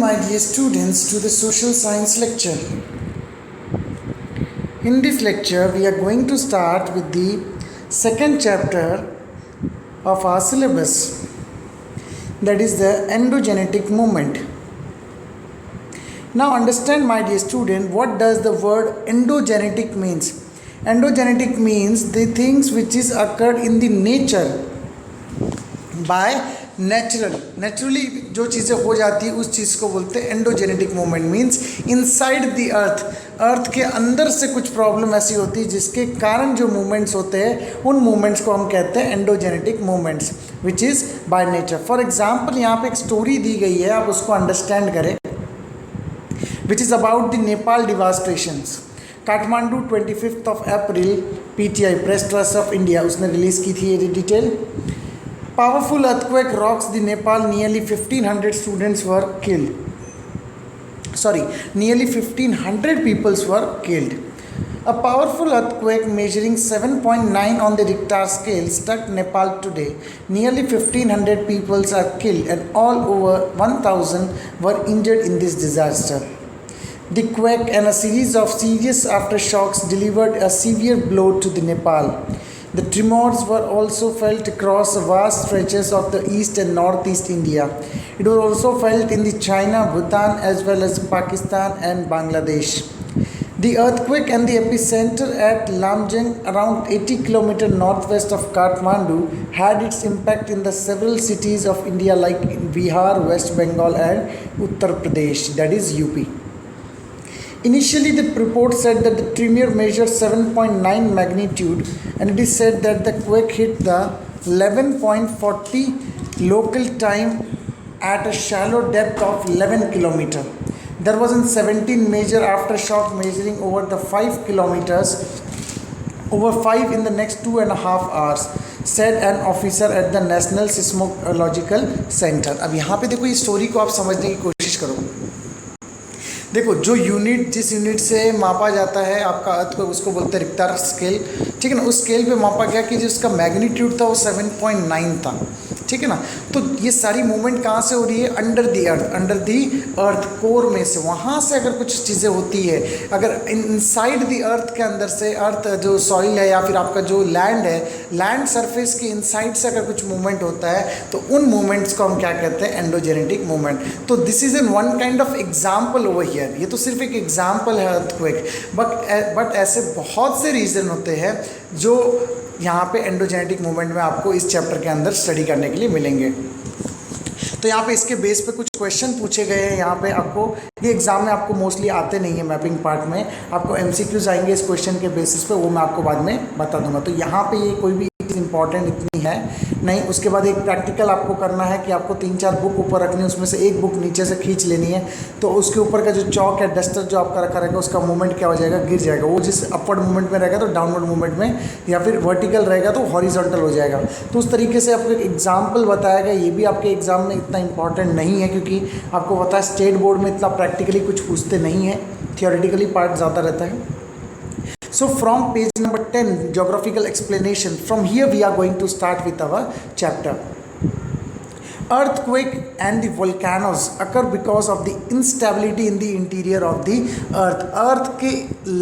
my dear students, to the social science lecture. In this lecture, we are going to start with the second chapter of our syllabus, that is the endogenetic movement. Now understand, my dear student, what does the word endogenetic means. Endogenetic means the things which is occurred in the nature by naturally जो चीज़ें हो जाती है उस चीज़ को बोलते हैं endogenetic movement. Means inside the earth के अंदर से कुछ प्रॉब्लम ऐसी होती है जिसके कारण जो मूवमेंट्स होते हैं उन मूवमेंट्स को हम कहते हैं endogenetic movements which is by nature. For example यहाँ पे एक स्टोरी दी गई है, आप उसको अंडरस्टैंड करें, which is about the Nepal devastations. Kathmandu 25 April PTI press trust of India उसने रिलीज़ की थी ये detail. Powerful earthquake rocks the Nepal. Nearly 1,500 students were killed. Nearly 1,500 people were killed. A powerful earthquake measuring 7.9 on the Richter scale struck Nepal today. Nearly 1,500 people are killed and all over 1,000 were injured in this disaster. The quake and a series of serious aftershocks delivered a severe blow to the Nepal. The tremors were also felt across vast stretches of the east and northeast India. It was also felt in the China, Bhutan as well as Pakistan and Bangladesh. The earthquake and the epicenter at Lamjung, around 80 km northwest of Kathmandu, had its impact in the several cities of India like Bihar, West Bengal and Uttar Pradesh, that is UP. Initially, the report said that the tremor measured 7.9 magnitude, and it is said that the quake hit the 11.40 local time at a shallow depth of 11 km. There was 17 major aftershock measuring over the 5 kilometers, over 5 in the next 2.5 hours, said an officer at the National Seismological Center. अब यहाँ पे देखो, इस story को आप समझने की कोशिश करो। देखो, जो यूनिट जिस यूनिट से मापा जाता है आपका अर्थक्वेक उसको बोलते हैं रिक्टर स्केल, ठीक है ना। उस स्केल पे मापा गया कि जो उसका मैग्नीट्यूड था वो 7.9 था, ठीक है ना। तो ये सारी मूवमेंट कहाँ से हो रही है? अंडर दी अर्थ कोर में से। वहाँ से अगर कुछ चीज़ें होती है, अगर इनसाइड दी अर्थ के अंदर से, अर्थ जो सॉइल है या फिर आपका जो लैंड है, लैंड सरफेस के इनसाइड से अगर कुछ मूवमेंट होता है तो उन मूवमेंट्स को हम क्या कहते हैं? Endogenetic movement. तो this is an one kind of example over here. ये तो सिर्फ एक एग्जाम्पल है अर्थक्वेक, बट ऐसे बहुत से रीज़न होते हैं जो यहाँ पे एंडोजेनेटिक मूवमेंट में आपको इस चैप्टर के अंदर स्टडी करने के लिए मिलेंगे। तो यहाँ पे इसके बेस पे कुछ क्वेश्चन पूछे गए हैं। यहाँ पे आपको ये एग्जाम में आपको मोस्टली आते नहीं है, मैपिंग पार्ट में आपको MCQs आएंगे इस क्वेश्चन के बेसिस पे, वो मैं आपको बाद में बता दूंगा। तो यहाँ पे ये कोई भी इंपॉर्टेंट इतनी है नहीं। उसके बाद एक प्रैक्टिकल आपको करना है कि आपको 3-4 बुक ऊपर रखनी है, उसमें से एक बुक नीचे से खींच लेनी है। तो उसके ऊपर का जो चौक है, डस्टर जो आपका रखा रहेगा, उसका मूवमेंट क्या हो जाएगा? गिर जाएगा। वो जिस अपवर्ड मूवमेंट में रहेगा तो डाउनवर्ड मूवमेंट में, या फिर वर्टिकल रहेगा तो हॉरिजॉन्टल हो जाएगा। तो उस तरीके से आपको एक एग्जाम्पल बताया गया। ये भी आपके एग्जाम में इतना इंपॉर्टेंट नहीं है, क्योंकि आपको पता है स्टेट बोर्ड में इतना प्रैक्टिकली कुछ पूछते नहीं है, थियोरेटिकली पार्ट ज़्यादा रहता है। So from page number 10, geographical explanation. From here we are going to start with our chapter. Earthquake and the volcanoes occur because of the instability in the interior of the earth. अर्थ के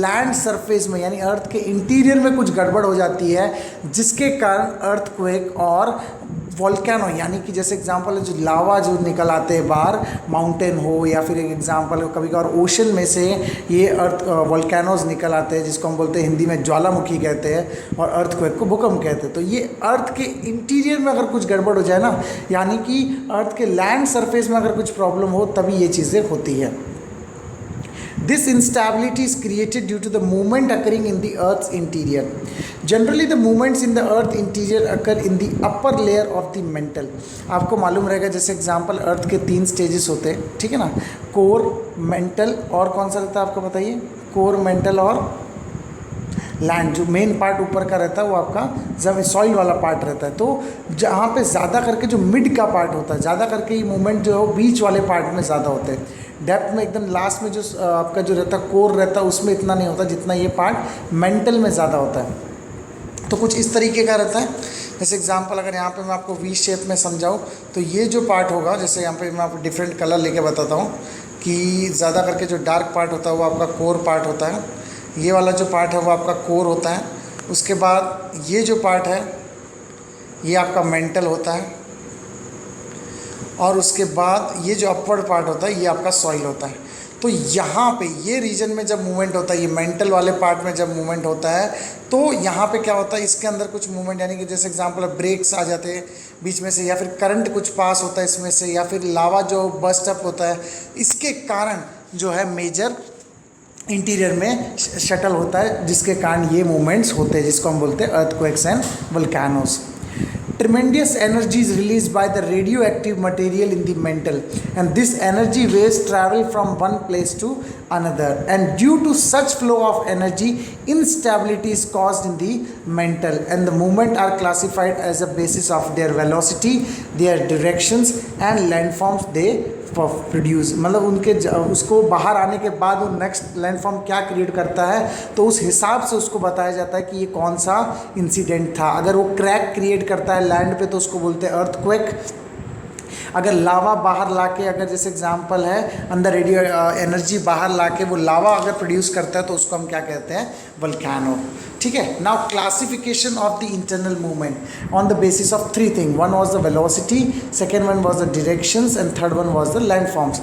land surface में, यानी अर्थ के interior में कुछ गड़बड़ हो जाती है, जिसके कारण अर्थक्वेक और वॉल्केनो, यानी कि जैसे एग्जांपल है जो लावा जो निकल आते हैं बाहर, माउंटेन हो, या फिर एक एग्जांपल कभी कभार ओशन में से ये अर्थ वॉल्केनोज निकल आते हैं, जिसको हम बोलते हैं हिंदी में ज्वालामुखी कहते हैं, और अर्थक्वेक को भूकंप कहते हैं। तो ये अर्थ के इंटीरियर में अगर कुछ गड़बड़ हो जाए ना, यानी कि अर्थ के लैंड सरफेस में अगर कुछ प्रॉब्लम हो, तभी ये चीज़ें होती है। This instability is created due to the movement occurring in the Earth's interior. Generally, the movements in the Earth interior occur in the upper layer of the mantle. आपको मालूम रहेगा, जैसे एग्जांपल अर्थ के 3 स्टेजेस होते हैं, ठीक है ना। कोर, मेंटल और कौन सा रहता है आपको बताइए? कोर, मेंटल और लैंड। जो मेन पार्ट ऊपर का रहता है वो आपका जब सॉइल वाला पार्ट रहता है। तो जहाँ पे ज़्यादा करके जो मिड का पार्ट होता है, ज़्यादा करके ये मूवमेंट जो है बीच वाले पार्ट में ज़्यादा होते हैं। डेप्थ में एकदम लास्ट में जो आपका जो रहता है कोर रहता है, उसमें इतना नहीं होता जितना ये पार्ट मेंटल में ज़्यादा होता है। तो कुछ इस तरीके का रहता है। जैसे एग्जांपल अगर यहाँ पे मैं आपको वी शेप में समझाऊँ तो ये जो पार्ट होगा, जैसे यहाँ पे मैं आपको डिफरेंट कलर लेके बताता हूँ कि ज़्यादा करके जो डार्क पार्ट होता है वो आपका कोर पार्ट होता है, ये वाला जो पार्ट है वो आपका कोर होता है। उसके बाद ये जो पार्ट है ये आपका मेंटल होता है, और उसके बाद ये जो अपवर्ड पार्ट होता है ये आपका सॉइल होता है। तो यहाँ पे ये रीजन में जब मूवमेंट होता है, ये मेंटल वाले पार्ट में जब मूवमेंट होता है तो यहाँ पे क्या होता है, इसके अंदर कुछ मूवमेंट, यानी कि जैसे एग्जांपल ब्रेक्स आ जाते हैं बीच में से, या फिर करंट कुछ पास होता है इसमें से, या फिर लावा जो बस्ट अप होता है, इसके कारण जो है मेजर इंटीरियर में शटल होता है, जिसके कारण ये मूवमेंट्स होते हैं, जिसको हम बोलते हैं earthquakes and volcanoes. Tremendous energy is released by the radioactive material in the mantle, and this energy waves travel from one place to another, and due to such flow of energy, instability is caused in the mantle, and the movement are classified as a basis of their velocity, their directions and landforms they produce, मतलब उनके उसको बाहर आने के बाद वो next landform क्या create करता है, तो उस हिसाब से उसको बताया जाता है कि ये कौन सा इंसिडेंट था। अगर वो क्रैक क्रिएट करता है लैंड पे तो उसको बोलते हैं अर्थक्वेक। अगर लावा बाहर लाके, अगर जैसे एग्जांपल है अंदर रेडियो एनर्जी बाहर लाके वो लावा अगर प्रोड्यूस करता है तो उसको हम क्या कहते हैं, वोल्केनो। ठीक है। Now classification of the internal movement on the basis of three thing, one was the velocity, second one was the directions and third one was the landforms.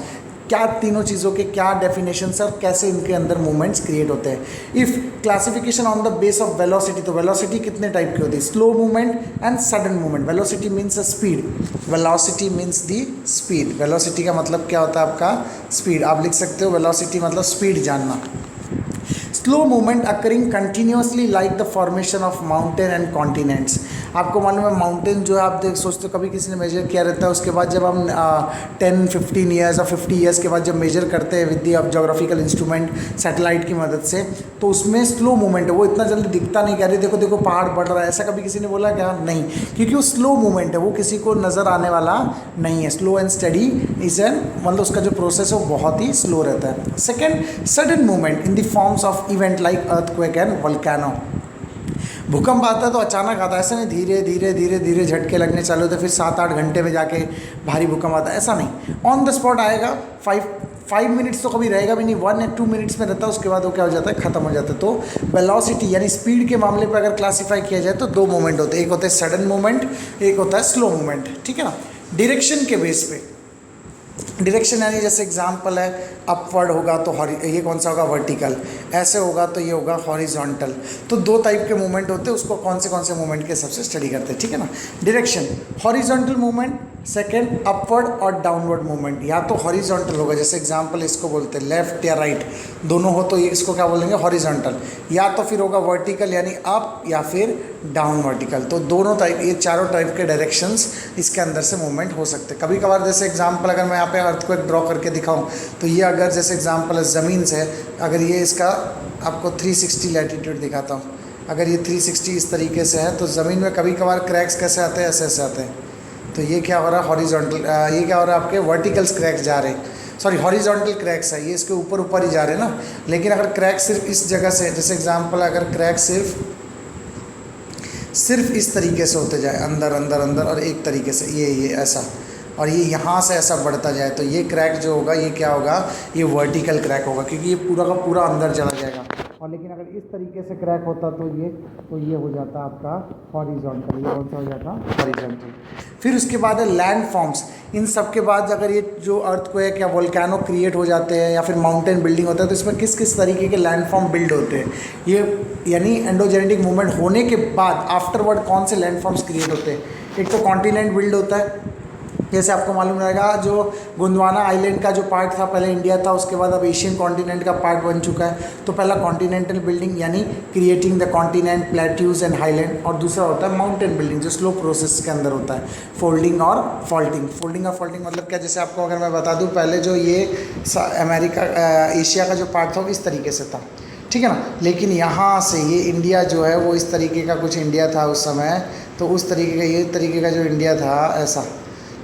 क्या तीनों चीज़ों के क्या डेफिनेशन है और कैसे इनके अंदर मूवमेंट्स क्रिएट होते हैं। If classification on the base of velocity, तो वेलोसिटी कितने टाइप की होती है, slow movement and sudden movement. Velocity means a speed, velocity means the speed. Velocity का मतलब क्या होता है आपका, स्पीड। आप लिख सकते हो वेलोसिटी मतलब स्पीड जानना। Slow movement occurring continuously like the formation of mountain and continents. आपको मालूम है माउंटेन जो है, आप देख सोचते हो कभी किसी ने मेजर किया रहता है, उसके बाद जब हम 10-15 ईयर्स और 50 ईयर्स के बाद जब मेजर करते हैं with the geographical instrument satellite की मदद से, तो उसमें स्लो मूवमेंट है, वो इतना जल्दी दिखता नहीं। कह रही देखो देखो पहाड़ बढ़ रहा है, ऐसा कभी किसी ने बोला क्या, नहीं, क्योंकि वो स्लो मूवमेंट है, वो किसी को नज़र आने वाला नहीं है। Slow and study is an, मतलब उसका जो प्रोसेस है वो बहुत ही स्लो रहता है। Second, sudden movement in the forms of event like earthquake and volcano. भूकंप आता है तो अचानक आता है, ऐसा नहीं धीरे धीरे धीरे धीरे झटके लगने चालू होते, फिर 7-8 घंटे में जाके भारी भूकंप आता है, ऐसा नहीं। ऑन द स्पॉट आएगा, 5 मिनट्स तो कभी रहेगा भी नहीं, 1 या 2 मिनट्स में रहता है, उसके बाद वो क्या हो जाता है, ख़त्म हो जाता है। तो वेलोसिटी यानी स्पीड के मामले पर अगर क्लासीफाई किया जाए तो 2 मूवमेंट होते हैं, एक होता है सडन मूवमेंट, एक होता है स्लो मूवमेंट। ठीक है ना। डायरेक्शन के बेस पे, डायरेक्शन यानी जैसे एग्जांपल है अपवर्ड होगा तो ये कौन सा होगा, वर्टिकल, ऐसे होगा तो ये होगा हॉरिजॉन्टल। तो 2 टाइप के मूवमेंट होते हैं, उसको कौन से मूवमेंट के सबसे स्टडी करते हैं। ठीक है ना। Direction, horizontal movement, second upward और डाउनवर्ड मूवमेंट। या तो हॉरिजॉन्टल होगा, जैसे एग्जांपल इसको बोलते हैं लेफ्ट या राइट, दोनों हो तो ये इसको क्या बोलेंगे, हॉरिजॉन्टल। या तो फिर होगा वर्टिकल यानी अप, या फिर डाउन वर्टिकल। तो दोनों टाइप, ये चारों टाइप के डायरेक्शंस इसके अंदर से मूवमेंट हो सकते हैं। कभी कभार जैसे एग्जांपल अगर मैं यहाँ पे अर्थक्वेक ड्रॉ करके दिखाऊं तो ये अगर जैसे एग्जांपल है ज़मीन से, अगर ये इसका आपको 360 लैटीट्यूड दिखाता हूँ, अगर ये 360 इस तरीके से है तो ज़मीन में कभी कभार क्रैक्स कैसे आते हैं, ऐसे ऐसे आते हैं। तो ये क्या हो रहा है, हॉरिजॉन्टल, ये क्या हो रहा है, आपके वर्टिकल्स क्रैक्स जा रहे हैं, सॉरी हॉरिजॉन्टल क्रैक्स है, ये इसके ऊपर ऊपर ही जा रहे हैं ना। लेकिन अगर क्रैक सिर्फ इस जगह से, जैसे एग्जांपल अगर क्रैक सिर्फ इस तरीके से होते जाए, अंदर अंदर अंदर, और एक तरीके से ये ऐसा, और ये यहाँ से ऐसा बढ़ता जाए, तो ये क्रैक जो होगा ये क्या होगा, ये वर्टिकल क्रैक होगा, क्योंकि ये पूरा का पूरा अंदर चला जाएगा। और लेकिन अगर इस तरीके से क्रैक होता तो ये हो जाता आपका हॉरिजॉन्टल, ये कौन सा हो जाता, हॉरिजॉन्टल। फिर उसके बाद है लैंड फॉर्म्स। इन सब के बाद अगर ये जो अर्थक्वेक या वोल्केनो क्रिएट हो जाते हैं या फिर माउंटेन बिल्डिंग होता है, तो इसमें किस किस तरीके के लैंड फॉर्म बिल्ड होते हैं, ये यानी एंडोजेनेटिक मूवमेंट होने के बाद आफ्टरवर्ड कौन से लैंड फॉर्म्स क्रिएट होते हैं। एक तो कॉन्टिनेंट बिल्ड होता है, जैसे आपको मालूम रहेगा जो गोंडवाना आइलैंड का जो पार्ट था पहले इंडिया था, उसके बाद अब एशियन कॉन्टिनेंट का पार्ट बन चुका है। तो पहला कॉन्टिनेंटल बिल्डिंग यानी creating the continent, plateaus and highland, और दूसरा होता है माउंटेन बिल्डिंग जो स्लो प्रोसेस के अंदर होता है, फोल्डिंग और फॉल्टिंग। फोल्डिंग और फॉल्टिंग मतलब क्या, जैसे आपको अगर मैं बता दूँ, पहले जो ये अमेरिका एशिया का जो पार्ट था वो इस तरीके से था, ठीक है ना। लेकिन यहाँ से ये इंडिया जो है वो इस तरीके का कुछ इंडिया था उस समय, तो उस तरीके का ये तरीके का जो इंडिया था ऐसा,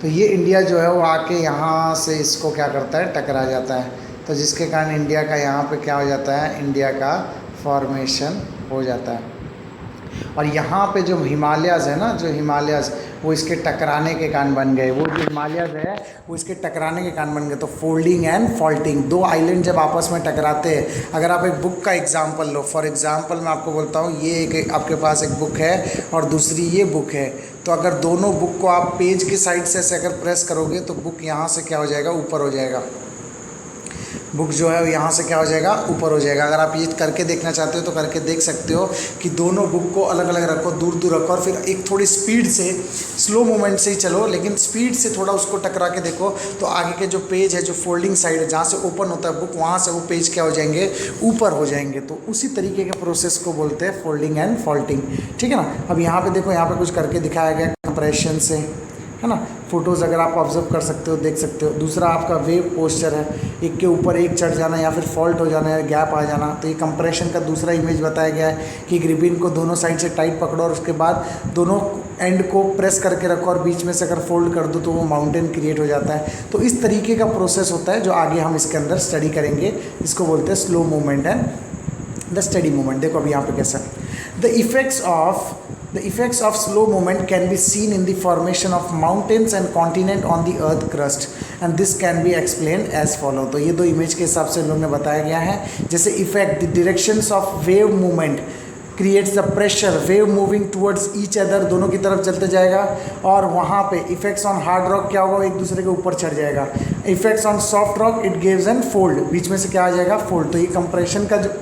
तो ये इंडिया जो है वो आके यहाँ से इसको क्या करता है, टकरा जाता है, तो जिसके कारण इंडिया का यहाँ पे क्या हो जाता है, इंडिया का फॉर्मेशन हो जाता है। और यहाँ पे जो हिमालयाज़ है ना, जो हिमालयाज़ वो इसके टकराने के कारण बन गए, वो जो हिमालयाज़ है वो इसके टकराने के कारण बन गए। तो फोल्डिंग एंड फॉल्टिंग, दो आइलैंड जब आपस में टकराते हैं, अगर आप एक बुक का एग्जांपल लो, फॉर एग्जांपल मैं आपको बोलता हूँ ये एक आपके पास एक बुक है और दूसरी ये बुक है, तो अगर दोनों बुक को आप पेज के साइड से ऐसे अगर प्रेस करोगे तो बुक यहाँ से क्या हो जाएगा, ऊपर हो जाएगा। बुक जो है यहाँ से क्या हो जाएगा, ऊपर हो जाएगा। अगर आप ये करके देखना चाहते हो तो करके देख सकते हो कि दोनों बुक को अलग अलग रखो, दूर दूर रखो, और फिर एक थोड़ी स्पीड से, स्लो मूवमेंट से ही चलो, लेकिन स्पीड से थोड़ा उसको टकरा के देखो, तो आगे के जो पेज है, जो फोल्डिंग साइड है, जहाँ से ओपन होता है बुक, वहाँ से वो पेज क्या हो जाएंगे, ऊपर हो जाएंगे। तो उसी तरीके के प्रोसेस को बोलते हैं फोल्डिंग एंड फॉल्टिंग, ठीक है ना। अब यहाँ पे देखो, यहाँ पे कुछ करके दिखाया गया कंप्रेशन से, है ना। फोटोज़ अगर आप ऑब्जर्व कर सकते हो, देख सकते हो। दूसरा आपका वेव पोस्चर है, एक के ऊपर एक चढ़ जाना या फिर फॉल्ट हो जाना या गैप आ जाना, तो ये कंप्रेशन का दूसरा इमेज बताया गया है कि ग्रिपिन को दोनों साइड से टाइट पकड़ो और उसके बाद दोनों एंड को प्रेस करके रखो और बीच में से अगर फोल्ड कर दो तो वो माउंटेन क्रिएट हो जाता है। तो इस तरीके का प्रोसेस होता है जो आगे हम इसके अंदर स्टडी करेंगे, इसको बोलते हैं slow movement and the study movement. देखो अभी यहाँ पे कैसा, The effects of slow movement can be seen in the formation of mountains and continent on the earth crust, and this can be explained as follow। तो ये दो image के हिसाब से लोगों ने बताया गया है। जैसे effect, the directions of wave movement creates the pressure, wave moving towards each other, दोनों की तरफ चलते जाएगा। और वहाँ पे इफेक्ट्स ऑन हार्ड रॉक क्या होगा, एक दूसरे के ऊपर चढ़ जाएगा। Effects on soft rock, it gives an fold, बीच में से क्या आ जाएगा, फोल्ड। तो ये कंप्रेशन का जो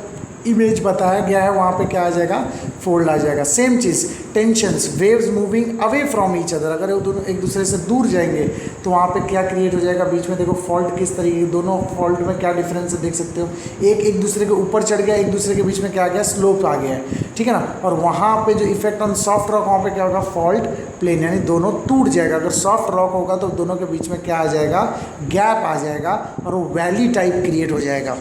इमेज बताया गया है वहाँ पे क्या आ जाएगा, फोल्ड आ जाएगा। Same cheese tensions, waves moving away from each other, अगर वो दोनों एक दूसरे से दूर जाएंगे तो वहाँ पे क्या क्रिएट हो जाएगा, बीच में देखो फॉल्ट किस तरीके, दोनों फॉल्ट में क्या डिफरेंस है देख सकते हो। एक दूसरे के ऊपर चढ़ गया, एक दूसरे के बीच में क्या आ गया, स्लोप आ गया है, ठीक है ना। और वहाँ पे जो इफेक्ट ऑन सॉफ्ट रॉक, वहाँ पे क्या होगा, फॉल्ट प्लेन, यानी दोनों टूट जाएगा। अगर सॉफ्ट रॉक होगा तो दोनों के बीच में क्या आ जाएगा, गैप आ जाएगा और वो वैली टाइप क्रिएट हो जाएगा।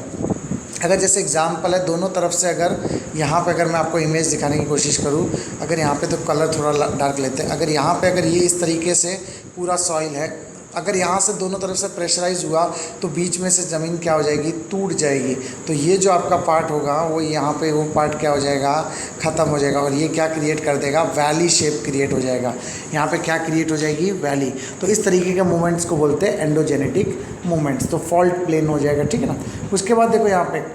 अगर जैसे एग्जांपल है, दोनों तरफ से अगर यहाँ पे अगर मैं आपको इमेज दिखाने की कोशिश करूँ, अगर यहाँ पे तो कलर थोड़ा डार्क लेते हैं, अगर यहाँ पे अगर ये इस तरीके से पूरा सॉइल है, अगर यहाँ से दोनों तरफ से प्रेशराइज हुआ तो बीच में से ज़मीन क्या हो जाएगी, टूट जाएगी। तो ये जो आपका पार्ट होगा वो यहाँ पे वो पार्ट क्या हो जाएगा, ख़त्म हो जाएगा, और ये क्या क्रिएट कर देगा, वैली शेप क्रिएट हो जाएगा। यहाँ पे क्या क्रिएट हो जाएगी, वैली। तो इस तरीके के मूवमेंट्स को बोलते हैं एंडोजेनेटिक मूवमेंट्स। तो फॉल्ट प्लेन हो जाएगा, ठीक है ना। उसके बाद देखो यहाँ पे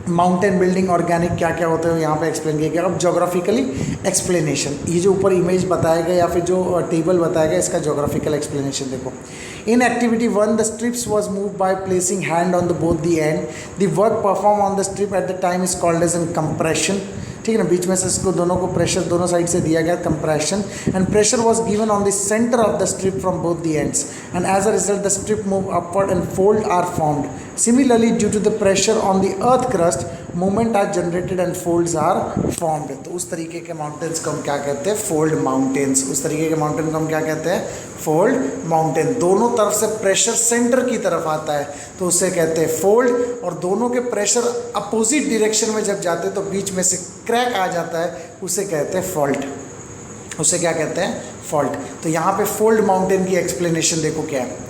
माउंटेन बिल्डिंग, ऑर्गेनिक क्या क्या होते हैं यहाँ पे एक्सप्लेन किया गया। अब जोग्राफिकली एक्सप्लेनेशन, ये जो ऊपर इमेज बताया गया या फिर जो टेबल बताया गया, इसका जोग्राफिकल एक्सप्लेनेशन देखो। In activity 1 the strips was move by placing hand on the both the end, the work perform on the strip at the time is called as an compression, ठीक है ना। बीच में से इसको दोनों को प्रेशर दोनों साइड से दिया गया, compression, and pressure was given on the centre of the strip from both the ends, and as a result the strip move upward and fold are formed. Similarly, due to the pressure on the earth crust, movement are generated and folds are formed। तो उस तरीके के mountains को हम क्या कहते हैं, fold mountains. उस तरीके के माउंटेन को हम क्या कहते हैं, फोल्ड माउंटेन। दोनों तरफ से प्रेशर सेंटर की तरफ आता है तो उसे कहते हैं फोल्ड, और दोनों के प्रेशर अपोजिट डायरेक्शन में जब जाते हैं तो बीच में से क्रैक आ जाता है, उसे कहते हैं फॉल्ट। उसे क्या कहते हैं, फॉल्ट। तो यहाँ पे फोल्ड माउंटेन की एक्सप्लेनेशन देखो क्या है।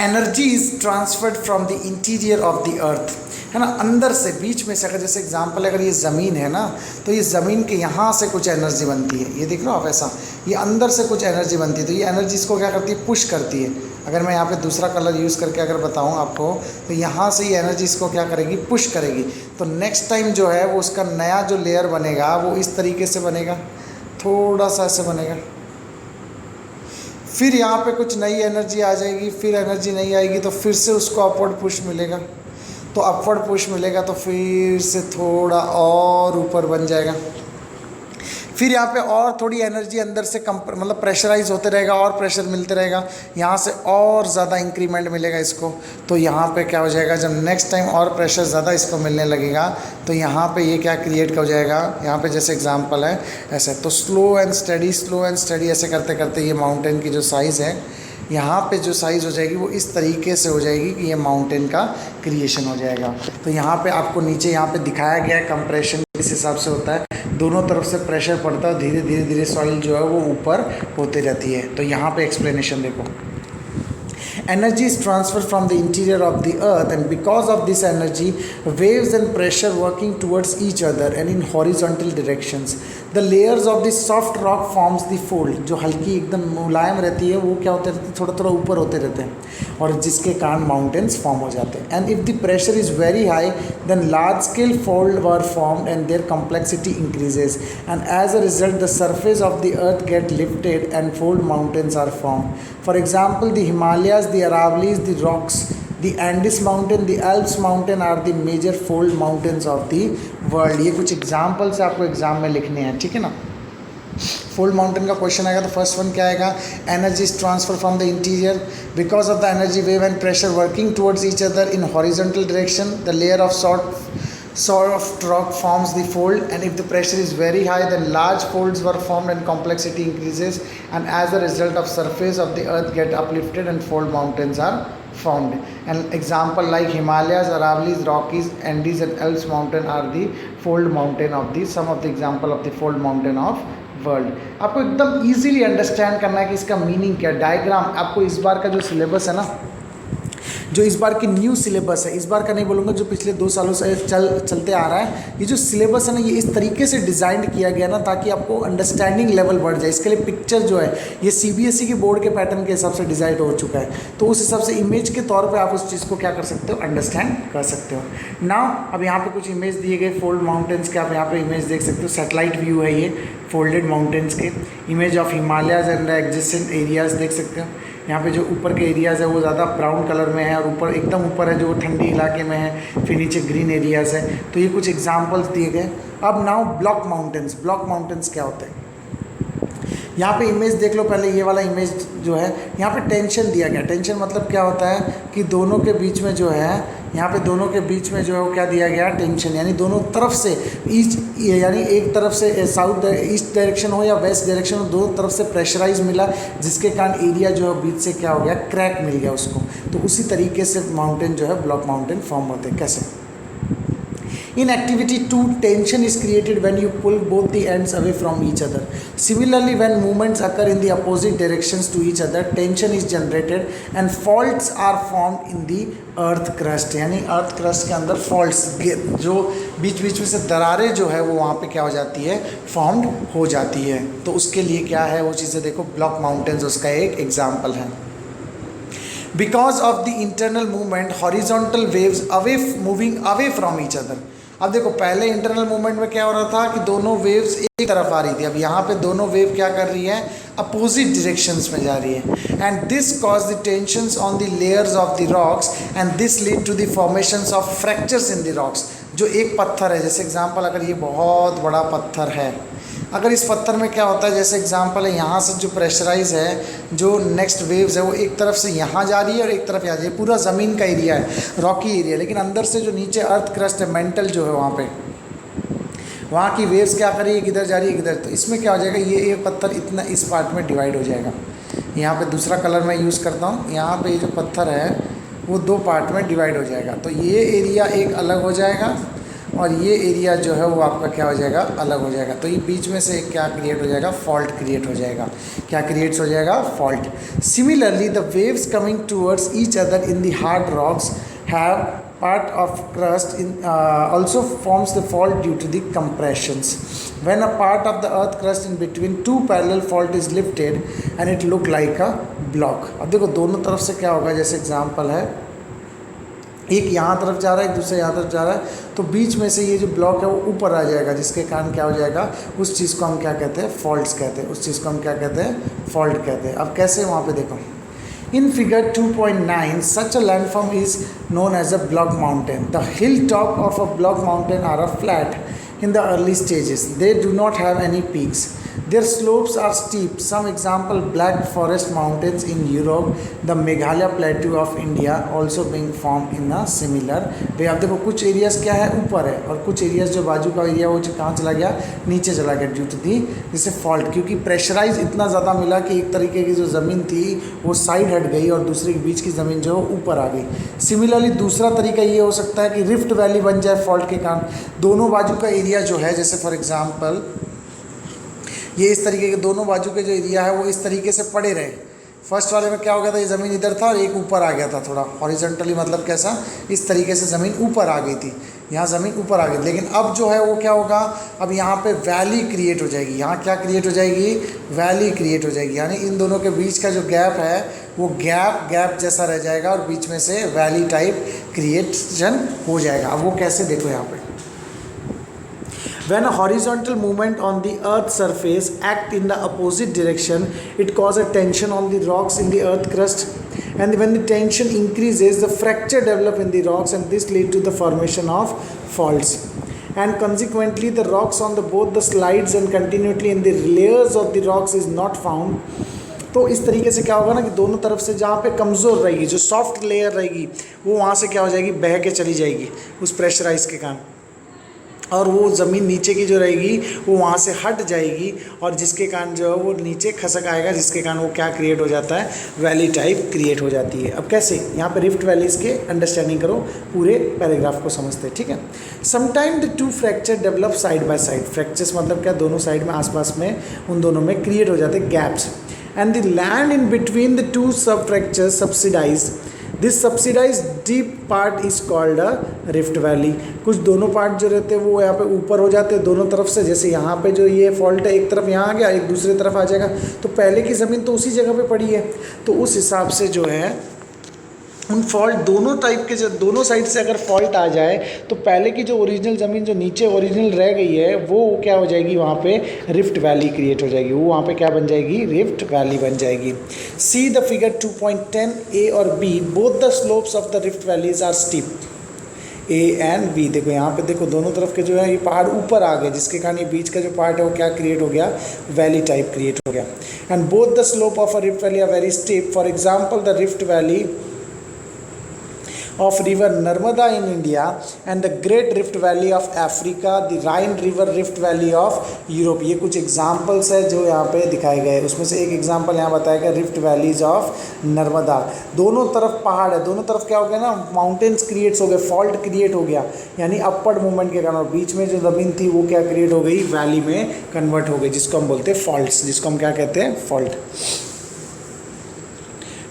Energy is transferred from the interior of the earth, है ना, अंदर से, बीच में से। अगर जैसे एग्जांपल, अगर ये ज़मीन है ना, तो ये ज़मीन के यहाँ से कुछ एनर्जी बनती है, ये देख लो आप ऐसा, ये अंदर से कुछ एनर्जी बनती है। तो ये एनर्जी इसको क्या करती है, पुश करती है। अगर मैं यहाँ पे दूसरा कलर यूज़ करके अगर बताऊँ आपको, तो यहाँ से ये एनर्जी इसको क्या करेगी, पुश करेगी। तो नेक्स्ट टाइम जो है वो उसका नया जो लेयर बनेगा वो इस तरीके से बनेगा, थोड़ा सा ऐसे बनेगा। फिर यहाँ पे कुछ नई एनर्जी आ जाएगी, फिर एनर्जी नहीं आएगी तो फिर से उसको अपवर्ड पुश मिलेगा। तो अपवर्ड पुश मिलेगा तो फिर से थोड़ा और ऊपर बन जाएगा। फिर यहाँ पे और थोड़ी एनर्जी अंदर से मतलब प्रेशराइज होते रहेगा और प्रेशर मिलते रहेगा, यहाँ से और ज़्यादा इंक्रीमेंट मिलेगा इसको। तो यहाँ पे क्या हो जाएगा, जब नेक्स्ट टाइम और प्रेशर ज़्यादा इसको मिलने लगेगा तो यहाँ पे ये क्या क्रिएट हो जाएगा, यहाँ पे जैसे एग्जांपल है ऐसे। तो स्लो एंड स्टडी ऐसे करते करते ये माउंटेन की जो साइज़ है, यहाँ पे जो साइज़ हो जाएगी वो इस तरीके से हो जाएगी कि ये माउंटेन का क्रिएशन हो जाएगा। तो यहाँ पे आपको नीचे यहाँ पे दिखाया गया है कंप्रेशन किस हिसाब से होता है, दोनों तरफ से प्रेशर पड़ता है, धीरे धीरे धीरे सॉइल जो है वो ऊपर होती रहती है। तो यहाँ पे एक्सप्लेनेशन देखो। Energy is transferred from the interior of the earth, and because of this energy, waves and pressure working towards each other and in horizontal directions. The layers of the soft rock forms the fold, जो हल्की एकदम मुलायम रहती है वो क्या होते रहते हैं, थोड़ा थोड़ा ऊपर होते रहते हैं और जिसके कारण माउंटेन्स फॉर्म हो जाते हैं. And if the pressure is very high then large scale fold were formed and their complexity increases and as a result the surface of the earth get lifted and fold mountains are formed. For example, the Himalayas, the Aravallis, the rocks, the Andes mountain, the Alps mountain are the major fold mountains of the world. ये कुछ examples आपको exam में लिखने हैं, ठीक है ना. Fold mountain का क्वेश्चन आएगा तो फर्स्ट वन क्या आएगा, energy is transfer from the interior because of the energy wave and pressure working towards each other in horizontal direction. The layer of soft rock forms the fold, and if the pressure is very high then large folds were formed and complexity increases, and as a result of surface of the earth get uplifted and fold mountains are formed. An example like Himalayas, Aravallis, Rockies, Andes and Alps mountain are the fold mountain of the some of the example of the fold mountain of world. आपको एकदम easily understand करना है कि इसका meaning क्या. Diagram आपको इस बार का जो सिलेबस है ना, जो इस बार की न्यू सिलेबस है, इस बार का नहीं बोलूँगा, जो पिछले 2 सालों से चलते आ रहा है, ये जो सिलेबस है ना, ये इस तरीके से डिज़ाइन किया गया ना ताकि आपको अंडरस्टैंडिंग लेवल बढ़ जाए. इसके लिए पिक्चर जो है ये CBSE के बोर्ड के पैटर्न के हिसाब से डिज़ाइन हो चुका है, तो उस हिसाब से इमेज के तौर पर आप उस चीज़ को क्या कर सकते हो, अंडरस्टैंड कर सकते हो. नाउ अब यहाँ पर कुछ इमेज दिए गए फोल्ड माउंटेन्स के, आप यहाँ पर इमेज देख सकते हो. सैटेलाइट व्यू है ये फोल्डेड माउंटेन्स के. Image of Himalayas and adjacent areas देख सकते हो. यहाँ पे जो ऊपर के एरियाज़ है वो ज़्यादा ब्राउन कलर में है और ऊपर एकदम ऊपर है जो ठंडी इलाके में है, फिर नीचे ग्रीन एरियाज़ है. तो ये कुछ एग्जांपल्स दिए गए. अब now block mountains. Block mountains क्या होते हैं, यहाँ पे इमेज देख लो. पहले ये वाला इमेज जो है, यहाँ पे टेंशन दिया गया. टेंशन मतलब क्या होता है कि दोनों के बीच में जो है, यहाँ पे दोनों के बीच में जो है वो क्या दिया गया, टेंशन. यानी दोनों तरफ से ईस्ट, यानी एक तरफ से साउथ ईस्ट डायरेक्शन हो या वेस्ट डायरेक्शन हो, दोनों तरफ से प्रेशराइज मिला, जिसके कारण एरिया जो है बीच से क्या हो गया, क्रैक मिल गया उसको. तो उसी तरीके से माउंटेन जो है ब्लॉक माउंटेन फॉर्म होते हैं. कैसे? In activity 2, tension is created when you pull both the ends away from each other. Similarly, when movements occur in the opposite directions to each other, tension is generated and faults are formed in the earth crust. यानी earth crust के अंदर faults, जो बीच बीच में से दरारें जो है वो वहाँ पे क्या हो जाती है, फॉर्म्ड हो जाती है. तो उसके लिए क्या है वो चीज़ें देखो. ब्लॉक माउंटेन्स उसका एक एग्जाम्पल है. Because of the internal movement, horizontal waves moving away from each other. अब देखो पहले इंटरनल मूवमेंट में क्या हो रहा था कि दोनों वेव्स एक तरफ आ रही थी. अब यहाँ पे दोनों वेव क्या कर रही है, अपोजिट डायरेक्शंस में जा रही है. And this cause the tensions on the layers of the rocks and this lead to the formations of fractures in the rocks. जो एक पत्थर है, जैसे एग्जांपल अगर ये बहुत बड़ा पत्थर है, अगर इस पत्थर में क्या होता है, जैसे एग्जांपल है यहाँ से जो प्रेशराइज है, जो नेक्स्ट वेव्स है वो एक तरफ से यहाँ जा रही है और एक तरफ यहाँ जा रही है. पूरा ज़मीन का एरिया है, रॉकी एरिया, लेकिन अंदर से जो नीचे अर्थ क्रस्ट है, मेंटल जो है वहाँ पे, वहाँ की वेव्स क्या कर रही है, किधर जा रही है किधर. तो इसमें क्या हो जाएगा, ये पत्थर इतना इस पार्ट में डिवाइड हो जाएगा. यहाँ पे दूसरा कलर मैं यूज़ करता हूँ. यहाँ पे ये जो पत्थर है वो 2 पार्ट में डिवाइड हो जाएगा. तो ये एरिया एक अलग हो जाएगा और ये एरिया जो है वो आपका क्या हो जाएगा, अलग हो जाएगा. तो ये बीच में से क्या क्रिएट हो जाएगा, फॉल्ट क्रिएट हो जाएगा. क्या क्रिएट्स हो जाएगा, fault. Similarly the waves coming towards each other in the hard rocks have part of crust also forms the fault due to the compressions. When a part of the earth crust in between 2 parallel fault is lifted and it look like a block. अब देखो दोनों तरफ से क्या होगा, जैसे example है, एक यहाँ तरफ जा रहा है, एक दूसरा यहाँ तरफ जा रहा है, तो बीच में से ये जो ब्लॉक है वो ऊपर आ जाएगा, जिसके कारण क्या हो जाएगा, उस चीज़ को हम क्या कहते हैं, फॉल्ट्स कहते हैं. उस चीज़ को हम क्या कहते हैं, फॉल्ट कहते हैं. अब कैसे, वहाँ पे देखो. In figure 2.9, such a landform is known as a block mountain. The hilltop of a block mountain are flat in the early stages. They do not have any peaks. Their slopes are steep. Some example, Black Forest Mountains in Europe, the Meghalaya Plateau of India also being formed in a similar way. अब देखो कुछ areas क्या है, ऊपर है, और कुछ areas जो बाजू का एरिया वो कहाँ चला गया, नीचे चला गया, ड्यू टू दी जैसे फॉल्ट, क्योंकि प्रेशराइज इतना ज़्यादा मिला कि एक तरीके की जो ज़मीन थी वो साइड हट गई और दूसरे के बीच की ज़मीन जो है ऊपर आ गई. सिमिलरली दूसरा तरीका ये हो सकता है कि रिफ्ट वैली बन जाए फॉल्ट के कारण. दोनों बाजू का एरिया जो है, जैसे फॉर एग्जाम्पल ये इस तरीके के दोनों बाजू के जो एरिया है वो इस तरीके से पड़े रहे, फर्स्ट वाले में क्या हो गया था, ये ज़मीन इधर था और एक ऊपर आ गया था थोड़ा हॉरिजॉन्टली, मतलब कैसा, इस तरीके से ज़मीन ऊपर आ गई थी, यहाँ ज़मीन ऊपर आ गई। लेकिन अब जो है वो क्या होगा, अब यहाँ पे वैली क्रिएट हो जाएगी। यहाँ क्या क्रिएट हो जाएगी, वैली क्रिएट हो जाएगी, यानी इन दोनों के बीच का जो गैप है वो गैप जैसा रह जाएगा और बीच में से वैली टाइप क्रिएशन हो जाएगा। अब वो कैसे, देखो यहाँ पे, when a horizontal movement on the earth's surface act in the opposite direction, it causes a tension on the rocks in the earth crust, and when the tension increases, the fracture develop in the rocks, and this lead to the formation of faults, and consequently the rocks on the both the slides and continuity in the layers of the rocks is not found। तो इस तरीके से क्या होगा ना कि दोनों तरफ से जहाँ पे कमज़ोर रहेगी, जो सॉफ्ट लेयर रहेगी, वो वहाँ से क्या हो जाएगी, बह के चली जाएगी उस प्रेशराइज के कारण, और वो ज़मीन नीचे की जो रहेगी वो वहाँ से हट जाएगी, और जिसके कारण जो है वो नीचे खसक आएगा, जिसके कारण वो क्या क्रिएट हो जाता है, वैली टाइप क्रिएट हो जाती है। अब कैसे, यहाँ पे रिफ्ट वैलीज़ के अंडरस्टैंडिंग करो, पूरे पैराग्राफ को समझते हैं, ठीक है। Sometime the two fracture develop side by side, fractures मतलब क्या, दोनों साइड में, आसपास में, उन दोनों में क्रिएट हो जाते हैं gaps, and the land in between the two sub fractures subsidize, this subsidized deep part is called a rift valley. कुछ दोनों पार्ट जो रहते हैं वो यहाँ पे ऊपर हो जाते हैं दोनों तरफ से, जैसे यहाँ पे जो ये फॉल्ट है एक तरफ यहाँ आ गया, एक दूसरी तरफ आ जाएगा, तो पहले की ज़मीन तो उसी जगह पे पड़ी है, तो उस हिसाब से जो है उन फॉल्ट दोनों टाइप के, जो दोनों साइड से अगर फॉल्ट आ जाए तो पहले की जो ओरिजिनल ज़मीन जो नीचे ओरिजिनल रह गई है वो क्या हो जाएगी, वहाँ पे रिफ्ट वैली क्रिएट हो जाएगी, वो वहाँ पे क्या बन जाएगी, रिफ्ट वैली बन जाएगी। सी द फिगर 2.10 ए और B, both the slopes of the rift valleys are steep, A and B. देखो यहाँ पे देखो दोनों तरफ के जो है ये पहाड़ ऊपर आ गए, जिसके कारण ये बीच का जो पार्ट है वो क्या क्रिएट हो गया, वैली टाइप क्रिएट हो गया। And both the slope of a rift valley are very steep, for example the rift valley of river Narmada in India and the Great Rift Valley of Africa, the Rhine River Rift Valley of Europe। ये कुछ examples है जो यहाँ पे दिखाए गए, उसमें से एक एग्जाम्पल यहाँ बताया गया, रिफ्ट वैलीज ऑफ नर्मदा। दोनों तरफ पहाड़ है, दोनों तरफ क्या हो गया ना, माउंटेन्स क्रिएट्स हो गए, फॉल्ट क्रिएट हो गया, यानी अपवर्ड मूवमेंट के कारण, और बीच में जो ज़मीन थी वो क्या क्रिएट हो गई, वैली में कन्वर्ट हो गई, जिसको हम बोलते हैं फॉल्ट्स, जिसको हम क्या कहते हैं, fault.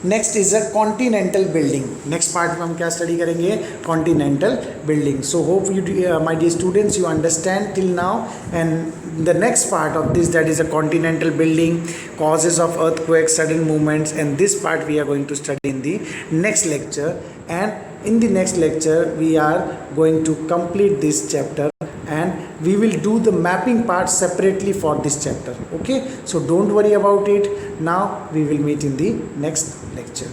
Next is a continental building. Next part में हम क्या स्टडी करेंगे, continental building. So hope you my dear students you understand till now, and the next part of this, that is a continental building, causes of earthquakes, sudden movements, and this part we are going to study in the next lecture, and in the next lecture we are going to complete this chapter, and we will do the mapping part separately for this chapter, okay? So don't worry about it, now we will meet in the next lecture.